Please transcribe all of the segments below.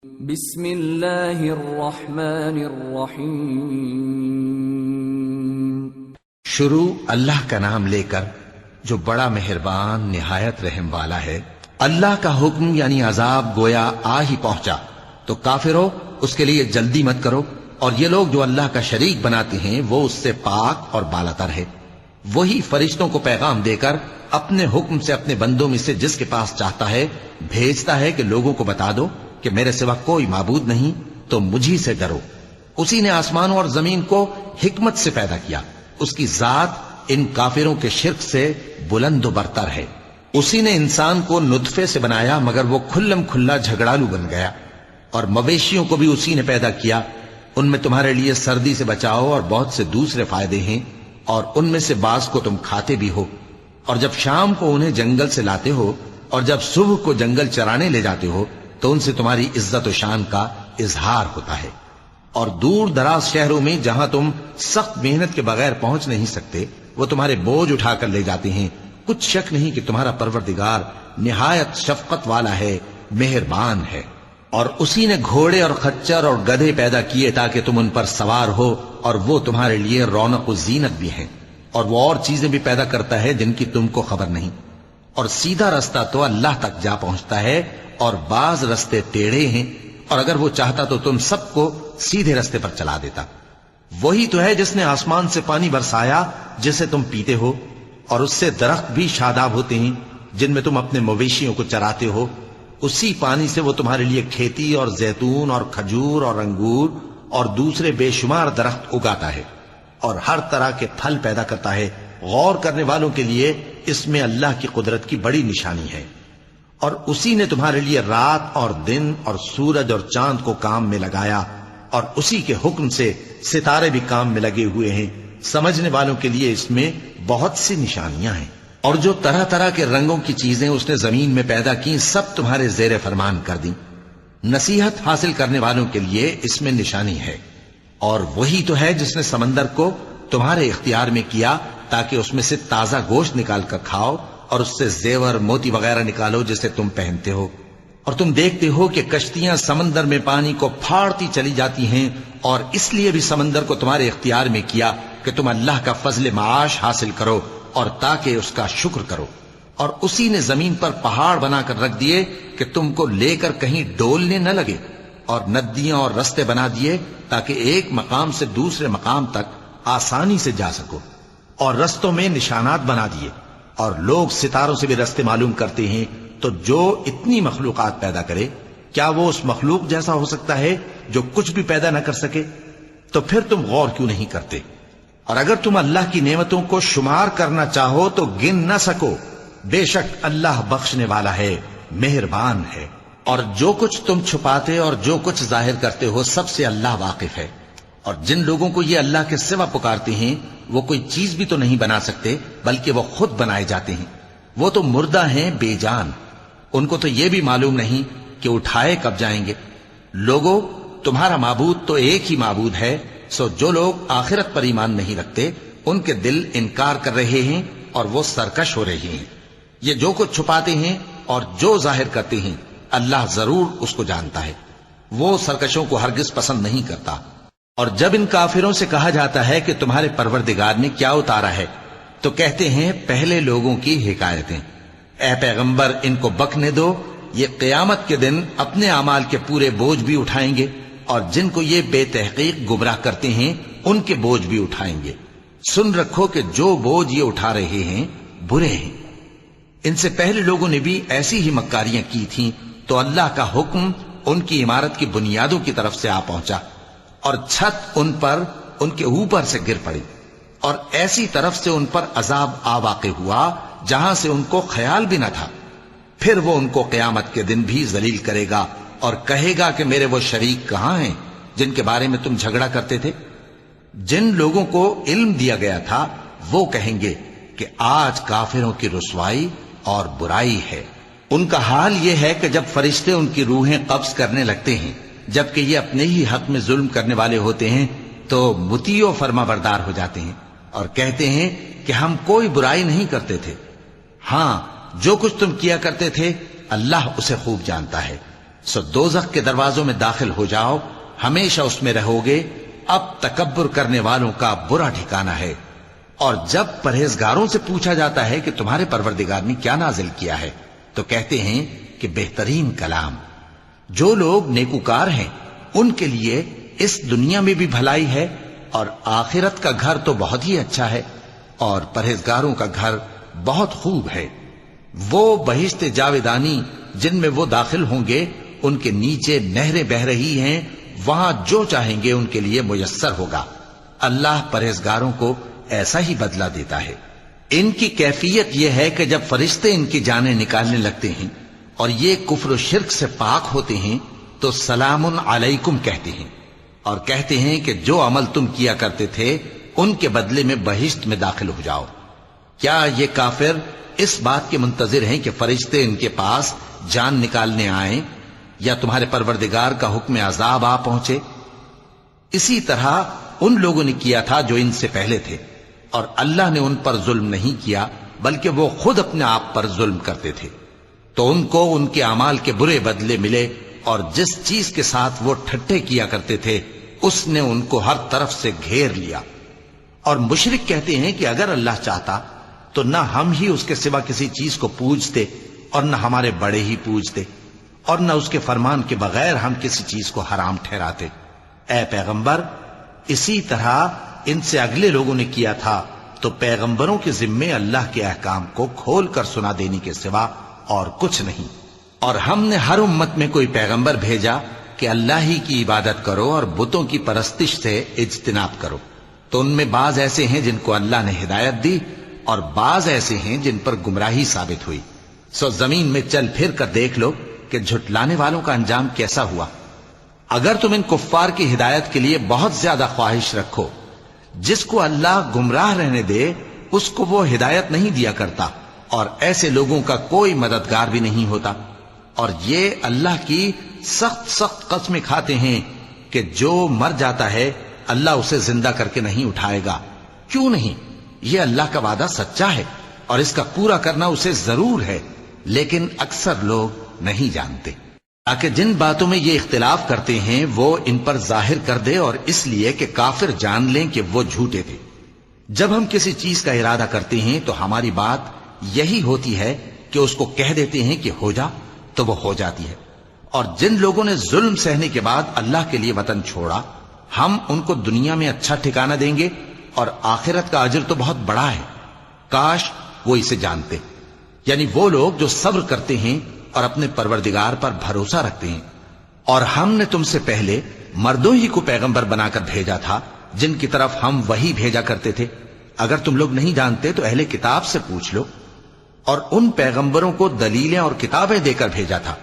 بسم اللہ الرحمن الرحیم۔ شروع اللہ کا نام لے کر جو بڑا مہربان نہایت رحم والا ہے۔ اللہ کا حکم یعنی عذاب گویا آ ہی پہنچا تو کافروں اس کے لیے جلدی مت کرو، اور یہ لوگ جو اللہ کا شریک بناتے ہیں وہ اس سے پاک اور بالاتر ہے۔ وہی فرشتوں کو پیغام دے کر اپنے حکم سے اپنے بندوں میں سے جس کے پاس چاہتا ہے بھیجتا ہے کہ لوگوں کو بتا دو کہ میرے سوا کوئی معبود نہیں، تو مجھی سے ڈرو۔ اسی نے آسمانوں اور زمین کو حکمت سے پیدا کیا، اس کی ذات ان کافروں کے شرک سے بلند و برتر ہے۔ اسی نے انسان کو نطفے سے بنایا مگر وہ کھلم کھلا جھگڑالو بن گیا، اور مویشیوں کو بھی اسی نے پیدا کیا، ان میں تمہارے لیے سردی سے بچاؤ اور بہت سے دوسرے فائدے ہیں، اور ان میں سے بعض کو تم کھاتے بھی ہو۔ اور جب شام کو انہیں جنگل سے لاتے ہو اور جب صبح کو جنگل چرانے لے جاتے ہو تو ان سے تمہاری عزت و شان کا اظہار ہوتا ہے۔ اور دور دراز شہروں میں جہاں تم سخت محنت کے بغیر پہنچ نہیں سکتے وہ تمہارے بوجھ اٹھا کر لے جاتے ہیں۔ کچھ شک نہیں کہ تمہارا پروردگار نہایت شفقت والا ہے، مہربان ہے۔ اور اسی نے گھوڑے اور خچر اور گدھے پیدا کیے تاکہ تم ان پر سوار ہو، اور وہ تمہارے لیے رونق و زینت بھی ہیں۔ اور وہ اور چیزیں بھی پیدا کرتا ہے جن کی تم کو خبر نہیں۔ اور سیدھا رستہ تو اللہ تک جا پہنچتا ہے، اور بعض رستے ٹیڑھے ہیں، اور اگر وہ چاہتا تو تم سب کو سیدھے رستے پر چلا دیتا۔ وہی تو ہے جس نے آسمان سے پانی برسایا جسے تم پیتے ہو، اور اس سے درخت بھی شاداب ہوتے ہیں جن میں تم اپنے مویشیوں کو چراتے ہو۔ اسی پانی سے وہ تمہارے لیے کھیتی اور زیتون اور کھجور اور انگور اور دوسرے بے شمار درخت اگاتا ہے، اور ہر طرح کے پھل پیدا کرتا ہے۔ غور کرنے والوں کے لیے اس میں اللہ کی قدرت کی بڑی نشانی ہے۔ اور اسی نے تمہارے لیے رات اور دن اور سورج اور چاند کو کام میں لگایا، اور اسی کے حکم سے ستارے بھی کام میں لگے ہوئے ہیں۔ سمجھنے والوں کے لیے اس میں بہت سی نشانیاں ہیں۔ اور جو طرح طرح کے رنگوں کی چیزیں اس نے زمین میں پیدا کی سب تمہارے زیر فرمان کر دیں۔ نصیحت حاصل کرنے والوں کے لیے اس میں نشانی ہے۔ اور وہی تو ہے جس نے سمندر کو تمہارے اختیار میں کیا تاکہ اس میں سے تازہ گوشت نکال کر کھاؤ، اور اس سے زیور موتی وغیرہ نکالو جسے تم پہنتے ہو۔ اور تم دیکھتے ہو کہ کشتیاں سمندر میں پانی کو پھاڑتی چلی جاتی ہیں، اور اس لیے بھی سمندر کو تمہارے اختیار میں کیا کہ تم اللہ کا فضل معاش حاصل کرو اور تاکہ اس کا شکر کرو۔ اور اسی نے زمین پر پہاڑ بنا کر رکھ دیے کہ تم کو لے کر کہیں ڈولنے نہ لگے، اور ندیاں اور رستے بنا دیے تاکہ ایک مقام سے دوسرے مقام تک آسانی سے جا سکو، اور رستوں میں نشانات بنا دیے۔ اور لوگ ستاروں سے بھی رستے معلوم کرتے ہیں۔ تو جو اتنی مخلوقات پیدا کرے کیا وہ اس مخلوق جیسا ہو سکتا ہے جو کچھ بھی پیدا نہ کر سکے؟ تو پھر تم غور کیوں نہیں کرتے؟ اور اگر تم اللہ کی نعمتوں کو شمار کرنا چاہو تو گن نہ سکو۔ بے شک اللہ بخشنے والا ہے، مہربان ہے۔ اور جو کچھ تم چھپاتے اور جو کچھ ظاہر کرتے ہو سب سے اللہ واقف ہے۔ اور جن لوگوں کو یہ اللہ کے سوا پکارتے ہیں وہ کوئی چیز بھی تو نہیں بنا سکتے بلکہ وہ خود بنائے جاتے ہیں۔ وہ تو مردہ ہیں بے جان، ان کو تو یہ بھی معلوم نہیں کہ اٹھائے کب جائیں گے۔ لوگوں، تمہارا معبود تو ایک ہی معبود ہے، سو جو لوگ آخرت پر ایمان نہیں رکھتے ان کے دل انکار کر رہے ہیں اور وہ سرکش ہو رہے ہیں۔ یہ جو کچھ چھپاتے ہیں اور جو ظاہر کرتے ہیں اللہ ضرور اس کو جانتا ہے۔ وہ سرکشوں کو ہرگز پسند نہیں کرتا۔ اور جب ان کافروں سے کہا جاتا ہے کہ تمہارے پروردگار نے کیا اتارا ہے تو کہتے ہیں پہلے لوگوں کی حکایتیں۔ اے پیغمبر ان کو بکنے دو، یہ قیامت کے دن اپنے اعمال کے پورے بوجھ بھی اٹھائیں گے، اور جن کو یہ بے تحقیق گمراہ کرتے ہیں ان کے بوجھ بھی اٹھائیں گے۔ سن رکھو کہ جو بوجھ یہ اٹھا رہے ہیں برے ہیں۔ ان سے پہلے لوگوں نے بھی ایسی ہی مکاریاں کی تھیں تو اللہ کا حکم ان کی عمارت کی بنیادوں کی طرف سے آ پہنچا، اور چھت ان پر ان کے اوپر سے گر پڑی، اور ایسی طرف سے ان پر عذاب آ واقع ہوا جہاں سے ان کو خیال بھی نہ تھا۔ پھر وہ ان کو قیامت کے دن بھی ذلیل کرے گا اور کہے گا کہ میرے وہ شریک کہاں ہیں جن کے بارے میں تم جھگڑا کرتے تھے؟ جن لوگوں کو علم دیا گیا تھا وہ کہیں گے کہ آج کافروں کی رسوائی اور برائی ہے۔ ان کا حال یہ ہے کہ جب فرشتے ان کی روحیں قبض کرنے لگتے ہیں جبکہ یہ اپنے ہی حق میں ظلم کرنے والے ہوتے ہیں تو مطیع و فرما بردار ہو جاتے ہیں اور کہتے ہیں کہ ہم کوئی برائی نہیں کرتے تھے۔ ہاں، جو کچھ تم کیا کرتے تھے اللہ اسے خوب جانتا ہے۔ سو دوزخ کے دروازوں میں داخل ہو جاؤ، ہمیشہ اس میں رہو گے، اب تکبر کرنے والوں کا برا ٹھکانہ ہے۔ اور جب پرہیزگاروں سے پوچھا جاتا ہے کہ تمہارے پروردگار نے کیا نازل کیا ہے تو کہتے ہیں کہ بہترین کلام۔ جو لوگ نیکوکار ہیں ان کے لیے اس دنیا میں بھی بھلائی ہے اور آخرت کا گھر تو بہت ہی اچھا ہے، اور پرہیزگاروں کا گھر بہت خوب ہے۔ وہ بہشت جاویدانی جن میں وہ داخل ہوں گے، ان کے نیچے نہریں بہہ رہی ہیں، وہاں جو چاہیں گے ان کے لیے میسر ہوگا۔ اللہ پرہیزگاروں کو ایسا ہی بدلہ دیتا ہے۔ ان کی کیفیت یہ ہے کہ جب فرشتے ان کی جانیں نکالنے لگتے ہیں اور یہ کفر و شرک سے پاک ہوتے ہیں تو سلام علیکم کہتے ہیں، اور کہتے ہیں کہ جو عمل تم کیا کرتے تھے ان کے بدلے میں بہشت میں داخل ہو جاؤ۔ کیا یہ کافر اس بات کے منتظر ہیں کہ فرشتے ان کے پاس جان نکالنے آئیں یا تمہارے پروردگار کا حکم عذاب آ پہنچے؟ اسی طرح ان لوگوں نے کیا تھا جو ان سے پہلے تھے، اور اللہ نے ان پر ظلم نہیں کیا بلکہ وہ خود اپنے آپ پر ظلم کرتے تھے۔ تو ان کو ان کے اعمال کے برے بدلے ملے، اور جس چیز کے ساتھ وہ ٹھٹھے کیا کرتے تھے اس نے ان کو ہر طرف سے گھیر لیا۔ اور مشرک کہتے ہیں کہ اگر اللہ چاہتا تو نہ ہم ہی اس کے سوا کسی چیز کو پوجتے اور نہ ہمارے بڑے ہی پوجتے، اور نہ اس کے فرمان کے بغیر ہم کسی چیز کو حرام ٹھہراتے۔ اے پیغمبر، اسی طرح ان سے اگلے لوگوں نے کیا تھا، تو پیغمبروں کے ذمے اللہ کے احکام کو کھول کر سنا دینے کے سوا اور کچھ نہیں۔ اور ہم نے ہر امت میں کوئی پیغمبر بھیجا کہ اللہ ہی کی عبادت کرو اور بتوں کی پرستش سے اجتناب کرو، تو ان میں بعض ایسے ہیں جن کو اللہ نے ہدایت دی اور بعض ایسے ہیں جن پر گمراہی ثابت ہوئی۔ سو زمین میں چل پھر کر دیکھ لو کہ جھٹلانے والوں کا انجام کیسا ہوا۔ اگر تم ان کفار کی ہدایت کے لیے بہت زیادہ خواہش رکھو، جس کو اللہ گمراہ رہنے دے اس کو وہ ہدایت نہیں دیا کرتا، اور ایسے لوگوں کا کوئی مددگار بھی نہیں ہوتا۔ اور یہ اللہ کی سخت سخت قسمیں کھاتے ہیں کہ جو مر جاتا ہے اللہ اسے زندہ کر کے نہیں اٹھائے گا۔ کیوں نہیں؟ یہ اللہ کا وعدہ سچا ہے اور اس کا پورا کرنا اسے ضرور ہے، لیکن اکثر لوگ نہیں جانتے۔ تاکہ جن باتوں میں یہ اختلاف کرتے ہیں وہ ان پر ظاہر کر دے، اور اس لیے کہ کافر جان لیں کہ وہ جھوٹے تھے۔ جب ہم کسی چیز کا ارادہ کرتے ہیں تو ہماری بات یہی ہوتی ہے کہ اس کو کہہ دیتے ہیں کہ ہو جا، تو وہ ہو جاتی ہے۔ اور جن لوگوں نے ظلم سہنے کے بعد اللہ کے لیے وطن چھوڑا، ہم ان کو دنیا میں اچھا ٹھکانہ دیں گے، اور آخرت کا اجر تو بہت بڑا ہے۔ کاش وہ اسے جانتے، یعنی وہ لوگ جو صبر کرتے ہیں اور اپنے پروردگار پر بھروسہ رکھتے ہیں۔ اور ہم نے تم سے پہلے مردوں ہی کو پیغمبر بنا کر بھیجا تھا جن کی طرف ہم وہی بھیجا کرتے تھے۔ اگر تم لوگ نہیں جانتے تو اہل کتاب سے پوچھ لو۔ اور ان پیغمبروں کو دلیلیں اور کتابیں دے کر بھیجا تھا،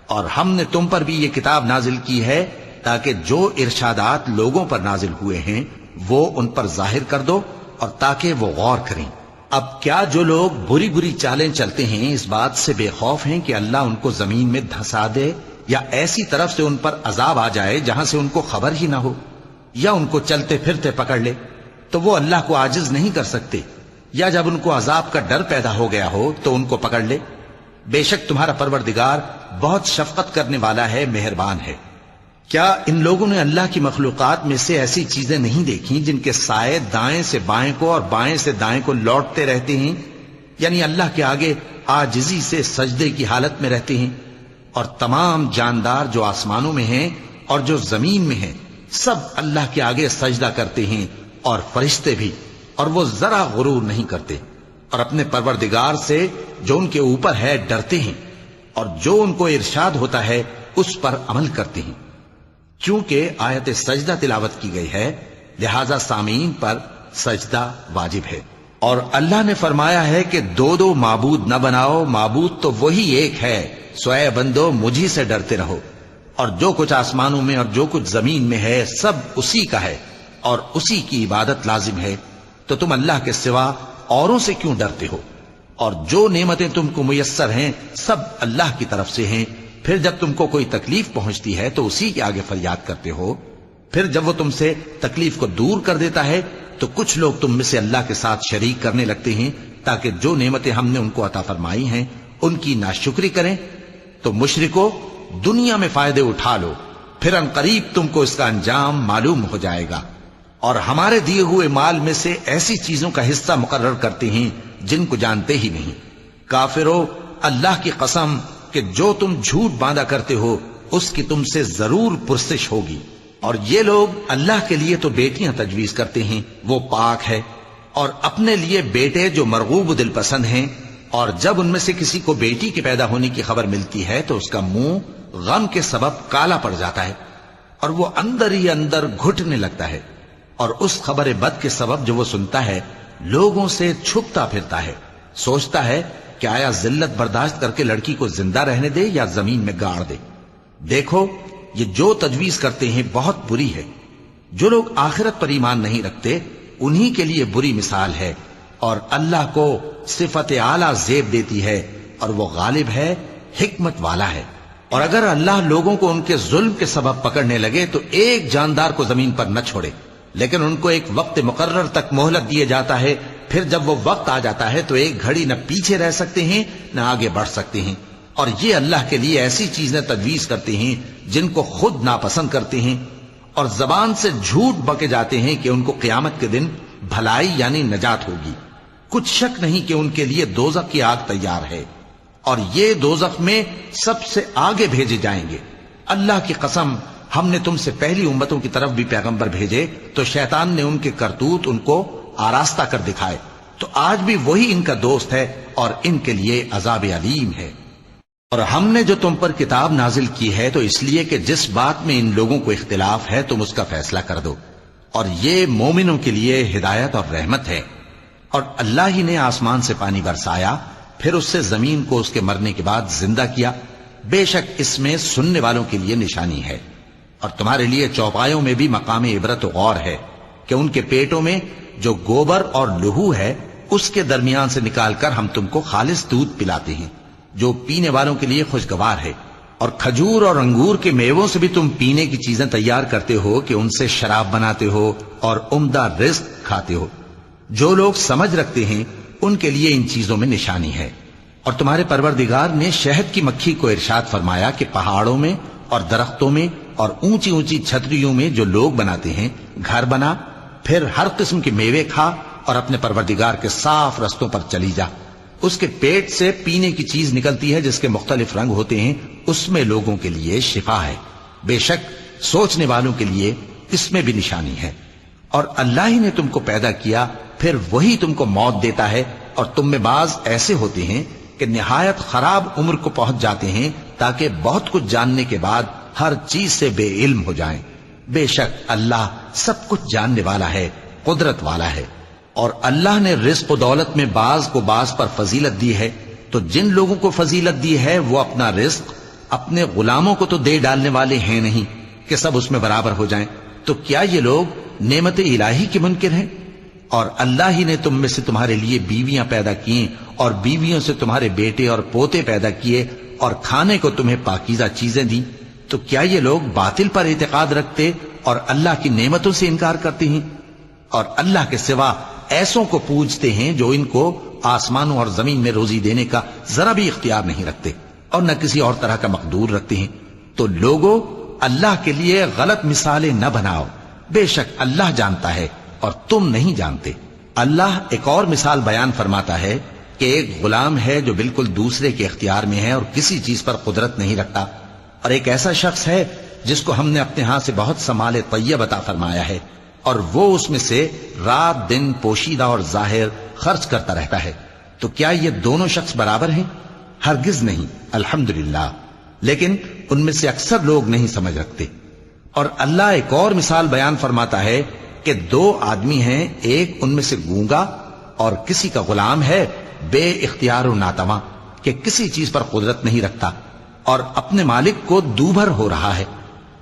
اور ہم نے تم پر بھی یہ کتاب نازل کی ہے تاکہ جو ارشادات لوگوں پر نازل ہوئے ہیں وہ ان پر ظاہر کر دو، اور تاکہ وہ غور کریں۔ اب کیا جو لوگ بری بری چالیں چلتے ہیں اس بات سے بے خوف ہیں کہ اللہ ان کو زمین میں دھسا دے، یا ایسی طرف سے ان پر عذاب آ جائے جہاں سے ان کو خبر ہی نہ ہو، یا ان کو چلتے پھرتے پکڑ لے؟ تو وہ اللہ کو عاجز نہیں کر سکتے، یا جب ان کو عذاب کا ڈر پیدا ہو گیا ہو تو ان کو پکڑ لے۔ بے شک تمہارا پروردگار بہت شفقت کرنے والا ہے، مہربان ہے۔ کیا ان لوگوں نے اللہ کی مخلوقات میں سے ایسی چیزیں نہیں دیکھی جن کے سائے دائیں سے بائیں کو اور بائیں سے دائیں کو لوٹتے رہتے ہیں، یعنی اللہ کے آگے عاجزی سے سجدے کی حالت میں رہتے ہیں؟ اور تمام جاندار جو آسمانوں میں ہیں اور جو زمین میں ہیں سب اللہ کے آگے سجدہ کرتے ہیں، اور فرشتے بھی، اور وہ ذرا غرور نہیں کرتے، اور اپنے پروردگار سے جو ان کے اوپر ہے ڈرتے ہیں، اور جو ان کو ارشاد ہوتا ہے اس پر عمل کرتے ہیں۔ چونکہ آیت سجدہ تلاوت کی گئی ہے لہذا سامعین پر سجدہ واجب ہے۔ اور اللہ نے فرمایا ہے کہ دو دو معبود نہ بناؤ، معبود تو وہی ایک ہے، سو اے بندو مجھی سے ڈرتے رہو۔ اور جو کچھ آسمانوں میں اور جو کچھ زمین میں ہے سب اسی کا ہے، اور اسی کی عبادت لازم ہے، تو تم اللہ کے سوا اوروں سے کیوں ڈرتے ہو؟ اور جو نعمتیں تم کو میسر ہیں سب اللہ کی طرف سے ہیں۔ پھر جب تم کو کوئی تکلیف پہنچتی ہے تو اسی کے آگے فریاد کرتے ہو، پھر جب وہ تم سے تکلیف کو دور کر دیتا ہے تو کچھ لوگ تم میں سے اللہ کے ساتھ شریک کرنے لگتے ہیں تاکہ جو نعمتیں ہم نے ان کو عطا فرمائی ہیں ان کی ناشکری کریں۔ تو مشرکو، دنیا میں فائدے اٹھا لو، پھر ان قریب تم کو اس کا انجام معلوم ہو جائے گا۔ اور ہمارے دیے ہوئے مال میں سے ایسی چیزوں کا حصہ مقرر کرتے ہیں جن کو جانتے ہی نہیں۔ کافرو، اللہ کی قسم کہ جو تم جھوٹ باندھا کرتے ہو اس کی تم سے ضرور پرسش ہوگی۔ اور یہ لوگ اللہ کے لیے تو بیٹیاں تجویز کرتے ہیں، وہ پاک ہے، اور اپنے لیے بیٹے جو مرغوب دل پسند ہیں، اور جب ان میں سے کسی کو بیٹی کے پیدا ہونے کی خبر ملتی ہے تو اس کا منہ غم کے سبب کالا پڑ جاتا ہے اور وہ اندر ہی اندر گھٹنے لگتا ہے، اور اس خبر بد کے سبب جو وہ سنتا ہے لوگوں سے چھپتا پھرتا ہے، سوچتا ہے کہ آیا ذلت برداشت کر کے لڑکی کو زندہ رہنے دے یا زمین میں گاڑ دے۔ دیکھو، یہ جو تجویز کرتے ہیں بہت بری ہے۔ جو لوگ آخرت پر ایمان نہیں رکھتے انہی کے لیے بری مثال ہے، اور اللہ کو صفت اعلیٰ زیب دیتی ہے، اور وہ غالب ہے، حکمت والا ہے۔ اور اگر اللہ لوگوں کو ان کے ظلم کے سبب پکڑنے لگے تو ایک جاندار کو زمین پر نہ چھوڑے، لیکن ان کو ایک وقت مقرر تک مہلت دیے جاتا ہے، پھر جب وہ وقت آ جاتا ہے تو ایک گھڑی نہ پیچھے رہ سکتے ہیں نہ آگے بڑھ سکتے ہیں۔ اور یہ اللہ کے لیے ایسی چیزیں تجویز کرتے ہیں جن کو خود ناپسند کرتے ہیں، اور زبان سے جھوٹ بکے جاتے ہیں کہ ان کو قیامت کے دن بھلائی یعنی نجات ہوگی۔ کچھ شک نہیں کہ ان کے لیے دوزخ کی آگ تیار ہے، اور یہ دوزخ میں سب سے آگے بھیجے جائیں گے۔ اللہ کی قسم، ہم نے تم سے پہلی امتوں کی طرف بھی پیغمبر بھیجے تو شیطان نے ان کے کرتوت ان کو آراستہ کر دکھائے، تو آج بھی وہی ان کا دوست ہے اور ان کے لیے عذاب علیم ہے۔ اور ہم نے جو تم پر کتاب نازل کی ہے تو اس لیے کہ جس بات میں ان لوگوں کو اختلاف ہے تم اس کا فیصلہ کر دو، اور یہ مومنوں کے لیے ہدایت اور رحمت ہے۔ اور اللہ ہی نے آسمان سے پانی برسایا، پھر اس سے زمین کو اس کے مرنے کے بعد زندہ کیا، بے شک اس میں سننے والوں کے لیے نشانی ہے۔ اور تمہارے لیے چوپایوں میں بھی مقام عبرت و غور ہے کہ ان کے پیٹوں میں جو گوبر اور لہو ہے اس کے درمیان سے نکال کر ہم تم کو خالص دودھ پلاتے ہیں جو پینے والوں کے لیے خوشگوار ہے، اور کھجور اور انگور کے میووں سے بھی تم پینے کی چیزیں تیار کرتے ہو کہ ان سے شراب بناتے ہو اور عمدہ رزق کھاتے ہو۔ جو لوگ سمجھ رکھتے ہیں ان کے لیے ان چیزوں میں نشانی ہے۔ اور تمہارے پروردگار نے شہد کی مکھی کو ارشاد فرمایا کہ پہاڑوں میں اور درختوں میں اور اونچی اونچی چھتریوں میں جو لوگ بناتے ہیں گھر بنا، پھر ہر قسم کے میوے کھا اور اپنے پروردگار کے صاف رستوں پر چلی جا۔ اس کے پیٹ سے پینے کی چیز نکلتی ہے جس کے مختلف رنگ ہوتے ہیں، اس میں لوگوں کے لیے شفا ہے، بے شک سوچنے والوں کے لیے اس میں بھی نشانی ہے۔ اور اللہ ہی نے تم کو پیدا کیا، پھر وہی تم کو موت دیتا ہے، اور تم میں بعض ایسے ہوتے ہیں کہ نہایت خراب عمر کو پہنچ جاتے ہیں تاکہ بہت کچھ جاننے کے بعد ہر چیز سے بے علم ہو جائیں۔ بے شک اللہ سب کچھ جاننے والا ہے، قدرت والا ہے۔ اور اللہ نے رزق و دولت میں بعض کو بعض پر فضیلت دی ہے، تو جن لوگوں کو فضیلت دی ہے وہ اپنا رزق اپنے غلاموں کو تو دے ڈالنے والے ہیں نہیں کہ سب اس میں برابر ہو جائیں، تو کیا یہ لوگ نعمت الہی کے منکر ہیں؟ اور اللہ ہی نے تم میں سے تمہارے لیے بیویاں پیدا کی اور بیویوں سے تمہارے بیٹے اور پوتے پیدا کیے اور کھانے کو تمہیں پاکیزہ چیزیں دیں، تو کیا یہ لوگ باطل پر اعتقاد رکھتے اور اللہ کی نعمتوں سے انکار کرتے ہیں؟ اور اللہ کے سوا ایسوں کو پوجتے ہیں جو ان کو آسمانوں اور زمین میں روزی دینے کا ذرا بھی اختیار نہیں رکھتے اور نہ کسی اور طرح کا مقدور رکھتے ہیں۔ تو لوگوں، اللہ کے لیے غلط مثالیں نہ بناؤ، بے شک اللہ جانتا ہے اور تم نہیں جانتے۔ اللہ ایک اور مثال بیان فرماتا ہے کہ ایک غلام ہے جو بالکل دوسرے کے اختیار میں ہے اور کسی چیز پر قدرت نہیں رکھتا، اور ایک ایسا شخص ہے جس کو ہم نے اپنے ہاں سے بہت سا مال طیب عطا فرمایا ہے اور وہ اس میں سے رات دن پوشیدہ اور ظاہر خرچ کرتا رہتا ہے، تو کیا یہ دونوں شخص برابر ہیں؟ ہرگز نہیں، الحمدللہ، لیکن ان میں سے اکثر لوگ نہیں سمجھ رکھتے۔ اور اللہ ایک اور مثال بیان فرماتا ہے کہ دو آدمی ہیں، ایک ان میں سے گونگا اور کسی کا غلام ہے بے اختیار و ناتواں کہ کسی چیز پر قدرت نہیں رکھتا اور اپنے مالک کو دوبھر ہو رہا ہے،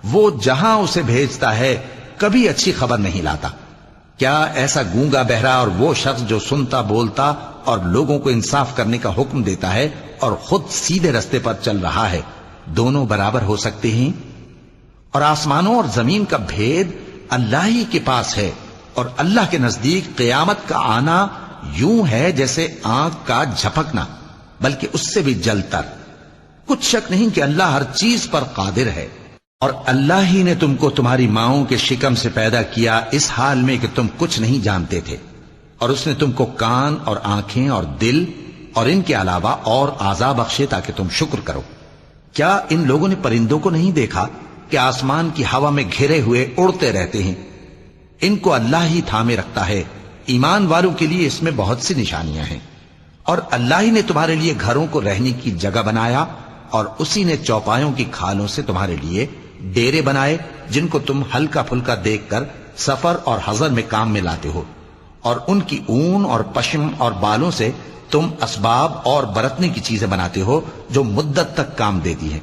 وہ جہاں اسے بھیجتا ہے کبھی اچھی خبر نہیں لاتا۔ کیا ایسا گونگا بہرا اور وہ شخص جو سنتا بولتا اور لوگوں کو انصاف کرنے کا حکم دیتا ہے اور خود سیدھے رستے پر چل رہا ہے، دونوں برابر ہو سکتے ہیں؟ اور آسمانوں اور زمین کا بھید اللہ ہی کے پاس ہے، اور اللہ کے نزدیک قیامت کا آنا یوں ہے جیسے آنکھ کا جھپکنا، بلکہ اس سے بھی جل تر۔ کچھ شک نہیں کہ اللہ ہر چیز پر قادر ہے، اور اللہ ہی نے تم کو تمہاری ماؤں کے شکم سے پیدا کیا اس حال میں کہ تم کچھ نہیں جانتے تھے، اور اس نے تم کو کان اور آنکھیں اور دل اور ان کے علاوہ اور اعضاء بخشے تاکہ تم شکر کرو۔ کیا ان لوگوں نے پرندوں کو نہیں دیکھا کہ آسمان کی ہوا میں گھرے ہوئے اڑتے رہتے ہیں؟ ان کو اللہ ہی تھامے رکھتا ہے۔ ایمان والوں کے لیے اس میں بہت سی نشانیاں ہیں۔ اور اللہ ہی نے تمہارے لیے گھروں کو رہنے کی جگہ بنایا، اور اسی نے چوپایوں کی کھالوں سے تمہارے لیے ڈیرے بنائے جن کو تم ہلکا پھلکا دیکھ کر سفر اور حضر میں کام میں لاتے ہو، اور ان کی اون اور پشم اور بالوں سے تم اسباب اور برتنے کی چیزیں بناتے ہو جو مدت تک کام دیتی ہیں۔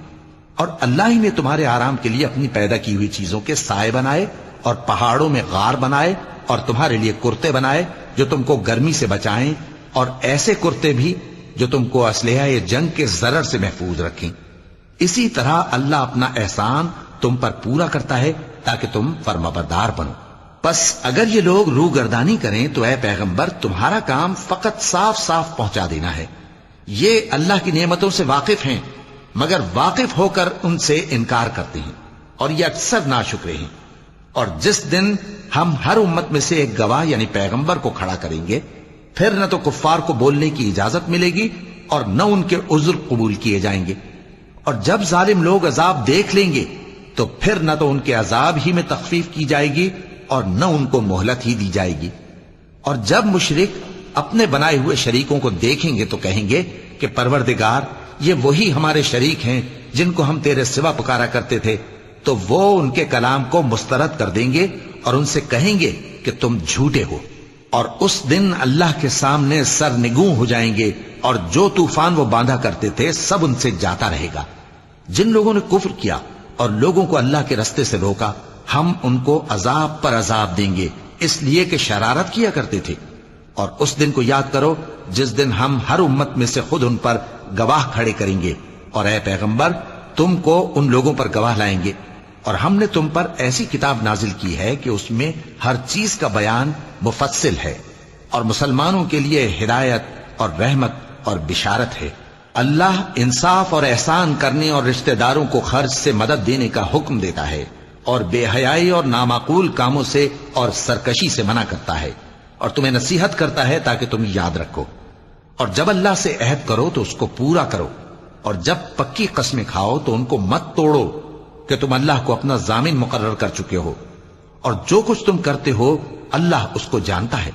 اور اللہ ہی نے تمہارے آرام کے لیے اپنی پیدا کی ہوئی چیزوں کے سائے بنائے، اور پہاڑوں میں غار بنائے، اور تمہارے لیے کرتے بنائے جو تم کو گرمی سے بچائیں، اور ایسے کرتے بھی جو تم کو اسلحہ جنگ کے ضرر سے محفوظ رکھیں۔ اسی طرح اللہ اپنا احسان تم پر پورا کرتا ہے تاکہ تم فرمانبردار بنو۔ پس اگر یہ لوگ روگردانی کریں تو اے پیغمبر تمہارا کام فقط صاف صاف پہنچا دینا ہے۔ یہ اللہ کی نعمتوں سے واقف ہیں، مگر واقف ہو کر ان سے انکار کرتے ہیں، اور یہ اکثر ناشکرے ہیں۔ اور جس دن ہم ہر امت میں سے ایک گواہ یعنی پیغمبر کو کھڑا کریں گے، پھر نہ تو کفار کو بولنے کی اجازت ملے گی اور نہ ان کے عذر قبول کیے جائیں گے۔ اور جب ظالم لوگ عذاب دیکھ لیں گے تو پھر نہ تو ان کے عذاب ہی میں تخفیف کی جائے گی اور نہ ان کو مہلت ہی دی جائے گی۔ اور جب مشرک اپنے بنائے ہوئے شریکوں کو دیکھیں گے تو کہیں گے کہ پروردگار، یہ وہی ہمارے شریک ہیں جن کو ہم تیرے سوا پکارا کرتے تھے۔ تو وہ ان کے کلام کو مسترد کر دیں گے اور ان سے کہیں گے کہ تم جھوٹے ہو، اور اس دن اللہ کے سامنے سرنگوں ہو جائیں گے، اور جو طوفان وہ باندھا کرتے تھے سب ان سے جاتا رہے گا۔ جن لوگوں نے کفر کیا اور لوگوں کو اللہ کے رستے سے روکا، ہم ان کو عذاب پر عذاب دیں گے، اس لیے کہ شرارت کیا کرتے تھے۔ اور اس دن کو یاد کرو جس دن ہم ہر امت میں سے خود ان پر گواہ کھڑے کریں گے، اور اے پیغمبر تم کو ان لوگوں پر گواہ لائیں گے۔ اور ہم نے تم پر ایسی کتاب نازل کی ہے کہ اس میں ہر چیز کا بیان مفصل ہے، اور مسلمانوں کے لیے ہدایت اور رحمت اور بشارت ہے۔ اللہ انصاف اور احسان کرنے اور رشتہ داروں کو خرچ سے مدد دینے کا حکم دیتا ہے، اور بے حیائی اور نامعقول کاموں سے اور سرکشی سے منع کرتا ہے، اور تمہیں نصیحت کرتا ہے تاکہ تم یاد رکھو۔ اور جب اللہ سے عہد کرو تو اس کو پورا کرو، اور جب پکی قسمیں کھاؤ تو ان کو مت توڑو کہ تم اللہ کو اپنا ضامن مقرر کر چکے ہو، اور جو کچھ تم کرتے ہو اللہ اس کو جانتا ہے۔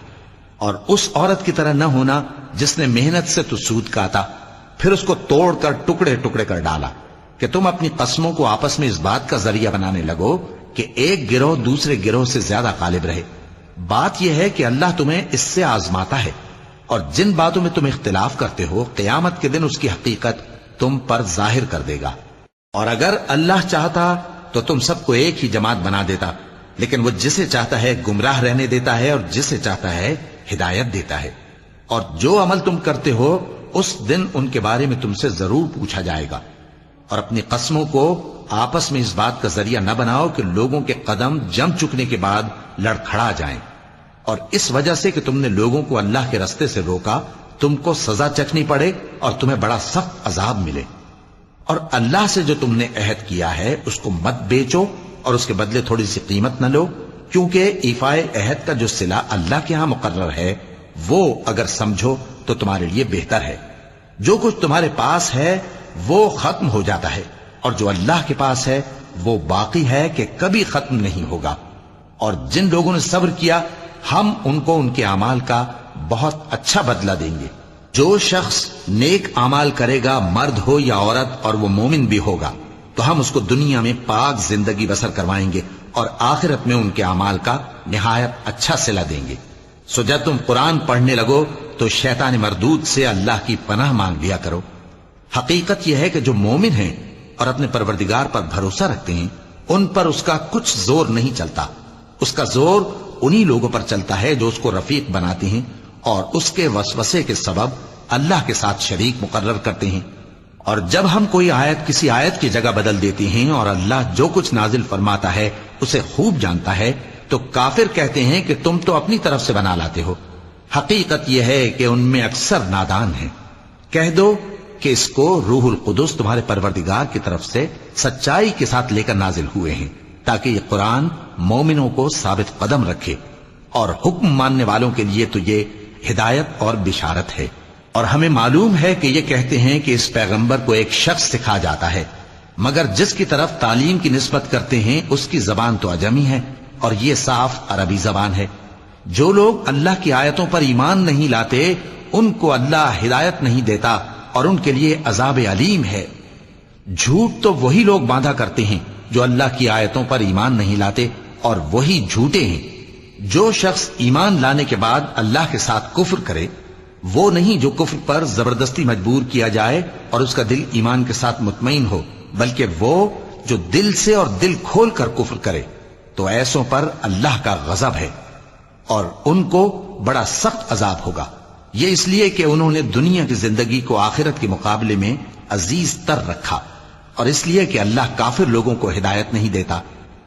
اور اس عورت کی طرح نہ ہونا جس نے محنت سے تو سود کاتا، پھر اس کو توڑ کر ٹکڑے ٹکڑے کر ڈالا، کہ تم اپنی قسموں کو آپس میں اس بات کا ذریعہ بنانے لگو کہ ایک گروہ دوسرے گروہ سے زیادہ غالب رہے۔ بات یہ ہے کہ اللہ تمہیں اس سے آزماتا ہے، اور جن باتوں میں تم اختلاف کرتے ہو قیامت کے دن اس کی حقیقت تم پر ظاہر کر دے گا۔ اور اگر اللہ چاہتا تو تم سب کو ایک ہی جماعت بنا دیتا، لیکن وہ جسے چاہتا ہے گمراہ رہنے دیتا ہے اور جسے چاہتا ہے ہدایت دیتا ہے۔ اور جو عمل تم کرتے ہو اس دن ان کے بارے میں تم سے ضرور پوچھا جائے گا۔ اور اپنی قسموں کو آپس میں اس بات کا ذریعہ نہ بناؤ کہ لوگوں کے قدم جم چکنے کے بعد لڑکھڑا جائیں، اور اس وجہ سے کہ تم نے لوگوں کو اللہ کے رستے سے روکا تم کو سزا چکھنی پڑے اور تمہیں بڑا سخت عذاب ملے۔ اور اللہ سے جو تم نے عہد کیا ہے اس کو مت بیچو اور اس کے بدلے تھوڑی سی قیمت نہ لو، کیونکہ ایفائے عہد کا جو صلہ اللہ کے ہاں مقرر ہے وہ اگر سمجھو تو تمہارے لیے بہتر ہے۔ جو کچھ تمہارے پاس ہے وہ ختم ہو جاتا ہے، اور جو اللہ کے پاس ہے وہ باقی ہے کہ کبھی ختم نہیں ہوگا۔ اور جن لوگوں نے صبر کیا ہم ان کو ان کے اعمال کا بہت اچھا بدلہ دیں گے۔ جو شخص نیک اعمال کرے گا مرد ہو یا عورت اور وہ مومن بھی ہوگا تو ہم اس کو دنیا میں پاک زندگی بسر کروائیں گے اور آخرت میں ان کے اعمال کا نہایت اچھا صلہ دیں گے۔ سو جب تم قرآن پڑھنے لگو تو شیطان مردود سے اللہ کی پناہ مانگ لیا کرو۔ حقیقت یہ ہے کہ جو مومن ہیں اور اپنے پروردگار پر بھروسہ رکھتے ہیں ان پر اس کا کچھ زور نہیں چلتا۔ اس کا زور انہی لوگوں پر چلتا ہے جو اس کو رفیق بناتے ہیں اور اس کے وسوسے کے سبب اللہ کے ساتھ شریک مقرر کرتے ہیں۔ اور جب ہم کوئی آیت کسی آیت کی جگہ بدل دیتے ہیں اور اللہ جو کچھ نازل فرماتا ہے اسے خوب جانتا ہے تو کافر کہتے ہیں کہ تم تو اپنی طرف سے بنا لاتے ہو۔ حقیقت یہ ہے کہ ان میں اکثر نادان ہیں۔ کہہ دو کہ اس کو روح القدس تمہارے پروردگار کی طرف سے سچائی کے ساتھ لے کر نازل ہوئے ہیں، تاکہ یہ قرآن مومنوں کو ثابت قدم رکھے، اور حکم ماننے والوں کے لیے تو یہ ہدایت اور بشارت ہے۔ اور ہمیں معلوم ہے کہ یہ کہتے ہیں کہ اس پیغمبر کو ایک شخص سکھا جاتا ہے، مگر جس کی طرف تعلیم کی نسبت کرتے ہیں اس کی زبان تو عجمی ہے، اور یہ صاف عربی زبان ہے۔ جو لوگ اللہ کی آیتوں پر ایمان نہیں لاتے ان کو اللہ ہدایت نہیں دیتا، اور ان کے لیے عذاب علیم ہے۔ جھوٹ تو وہی لوگ باندھا کرتے ہیں جو اللہ کی آیتوں پر ایمان نہیں لاتے، اور وہی جھوٹے ہیں۔ جو شخص ایمان لانے کے بعد اللہ کے ساتھ کفر کرے، وہ نہیں جو کفر پر زبردستی مجبور کیا جائے اور اس کا دل ایمان کے ساتھ مطمئن ہو، بلکہ وہ جو دل سے اور دل کھول کر کفر کرے، تو ایسوں پر اللہ کا غضب ہے، اور ان کو بڑا سخت عذاب ہوگا۔ یہ اس لیے کہ انہوں نے دنیا کی زندگی کو آخرت کے مقابلے میں عزیز تر رکھا، اور اس لیے کہ اللہ کافر لوگوں کو ہدایت نہیں دیتا۔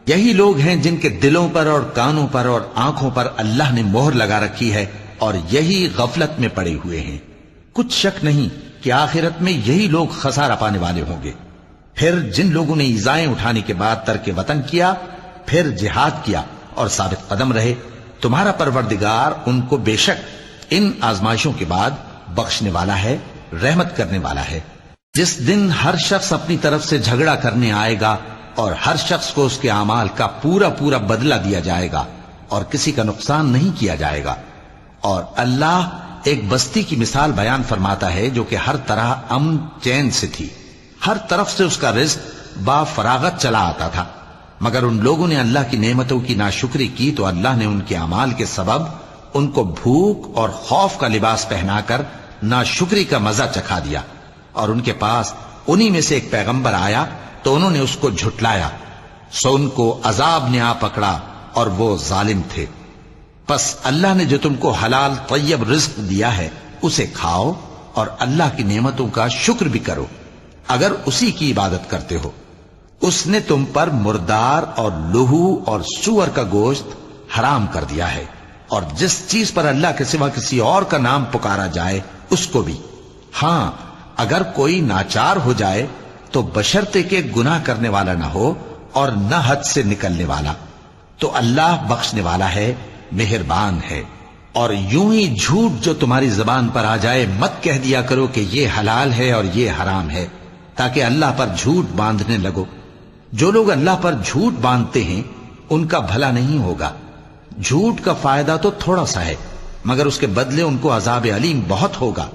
یہی لوگ ہیں جن کے دلوں پر اور کانوں پر اور آنکھوں پر اللہ نے مہر لگا رکھی ہے، اور یہی غفلت میں پڑے ہوئے ہیں۔ کچھ شک نہیں کہ آخرت میں یہی لوگ خسارہ پانے والے ہوں گے۔ پھر جن لوگوں نے ایذائیں اٹھانے کے بعد ترک وطن کیا، پھر جہاد کیا اور ثابت قدم رہے، تمہارا پروردگار ان کو بے شک ان آزمائشوں کے بعد بخشنے والا ہے، رحمت کرنے والا ہے۔ جس دن ہر شخص اپنی طرف سے جھگڑا کرنے آئے گا، اور ہر شخص کو اس کے اعمال کا پورا پورا بدلہ دیا جائے گا، اور کسی کا نقصان نہیں کیا جائے گا۔ اور اللہ ایک بستی کی مثال بیان فرماتا ہے جو کہ ہر طرح امن چین سے تھی، ہر طرف سے اس کا رزق با فراغت چلا آتا تھا، مگر ان لوگوں نے اللہ کی نعمتوں کی ناشکری کی تو اللہ نے ان کے اعمال کے سبب ان کو بھوک اور خوف کا لباس پہنا کر ناشکری کا مزہ چکھا دیا۔ اور ان کے پاس انہی میں سے ایک پیغمبر آیا تو انہوں نے اس کو جھٹلایا، سو ان کو عذاب نے آ پکڑا اور وہ ظالم تھے۔ پس اللہ نے جو تم کو حلال طیب رزق دیا ہے اسے کھاؤ، اور اللہ کی نعمتوں کا شکر بھی کرو اگر اسی کی عبادت کرتے ہو۔ اس نے تم پر مردار اور لہو اور سور کا گوشت حرام کر دیا ہے، اور جس چیز پر اللہ کے سوا کسی اور کا نام پکارا جائے اس کو بھی۔ ہاں، اگر کوئی ناچار ہو جائے تو بشرطے کہ گناہ کرنے والا نہ ہو اور نہ حد سے نکلنے والا، تو اللہ بخشنے والا ہے، مہربان ہے۔ اور یوں ہی جھوٹ جو تمہاری زبان پر آ جائے مت کہہ دیا کرو کہ یہ حلال ہے اور یہ حرام ہے، تاکہ اللہ پر جھوٹ باندھنے لگو۔ جو لوگ اللہ پر جھوٹ باندھتے ہیں ان کا بھلا نہیں ہوگا۔ جھوٹ کا فائدہ تو تھوڑا سا ہے، مگر اس کے بدلے ان کو عذاب علیم بہت ہوگا۔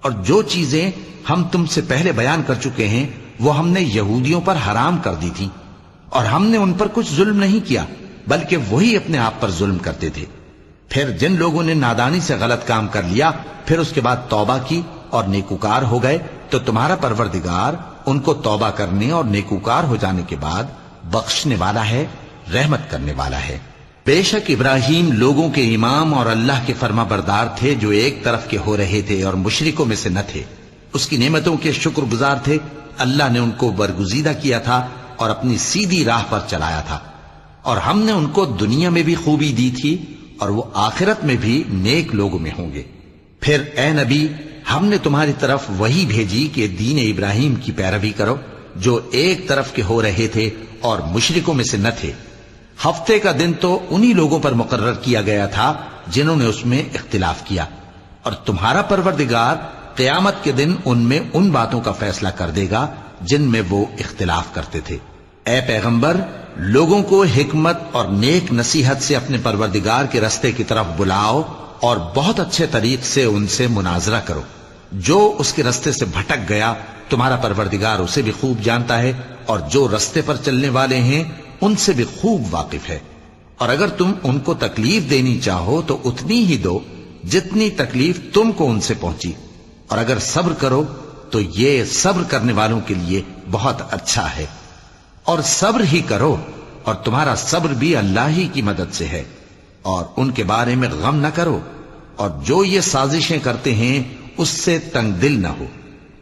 اور جو چیزیں ہم تم سے پہلے بیان کر چکے ہیں وہ ہم نے یہودیوں پر حرام کر دی تھی، اور ہم نے ان پر کچھ ظلم نہیں کیا بلکہ وہی اپنے آپ پر ظلم کرتے تھے۔ پھر جن لوگوں نے نادانی سے غلط کام کر لیا پھر اس کے بعد توبہ کی اور نیکوکار ہو گئے تو تمہارا پروردگار ان کو توبہ کرنے اور نیکوکار ہو جانے کے بعد بخشنے والا ہے، رحمت کرنے والا ہے۔ بے شک ابراہیم لوگوں کے امام اور اللہ کے فرما بردار تھے جو ایک طرف کے ہو رہے تھے اور مشرکوں میں سے نہ تھے۔ اس کی نعمتوں کے شکر گزار تھے۔ اللہ نے ان کو برگزیدہ کیا تھا اور اپنی سیدھی راہ پر چلایا تھا، اور ہم نے ان کو دنیا میں بھی خوبی دی تھی اور وہ آخرت میں بھی نیک لوگوں میں ہوں گے۔ پھر اے نبی، ہم نے تمہاری طرف وہی بھیجی کہ دین ابراہیم کی پیروی کرو جو ایک طرف کے ہو رہے تھے اور مشرکوں میں سے نہ تھے۔ ہفتے کا دن تو انہی لوگوں پر مقرر کیا گیا تھا جنہوں نے اس میں اختلاف کیا، اور تمہارا پروردگار قیامت کے دن ان میں ان باتوں کا فیصلہ کر دے گا جن میں وہ اختلاف کرتے تھے۔ اے پیغمبر، لوگوں کو حکمت اور نیک نصیحت سے اپنے پروردگار کے رستے کی طرف بلاؤ اور بہت اچھے طریق سے ان سے مناظرہ کرو۔ جو اس کے رستے سے بھٹک گیا تمہارا پروردگار اسے بھی خوب جانتا ہے، اور جو رستے پر چلنے والے ہیں ان سے بھی خوب واقف ہے۔ اور اگر تم ان کو تکلیف دینی چاہو تو اتنی ہی دو جتنی تکلیف تم کو ان سے پہنچی، اور اگر صبر کرو تو یہ صبر کرنے والوں کے لیے بہت اچھا ہے۔ اور صبر ہی کرو، اور تمہارا صبر بھی اللہ ہی کی مدد سے ہے، اور ان کے بارے میں غم نہ کرو، اور جو یہ سازشیں کرتے ہیں اس سے تنگ دل نہ ہو۔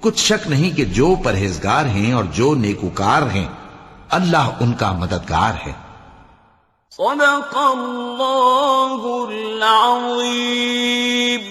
کچھ شک نہیں کہ جو پرہیزگار ہیں اور جو نیکوکار ہیں اللہ ان کا مددگار ہے۔ صدق اللہ العظیم۔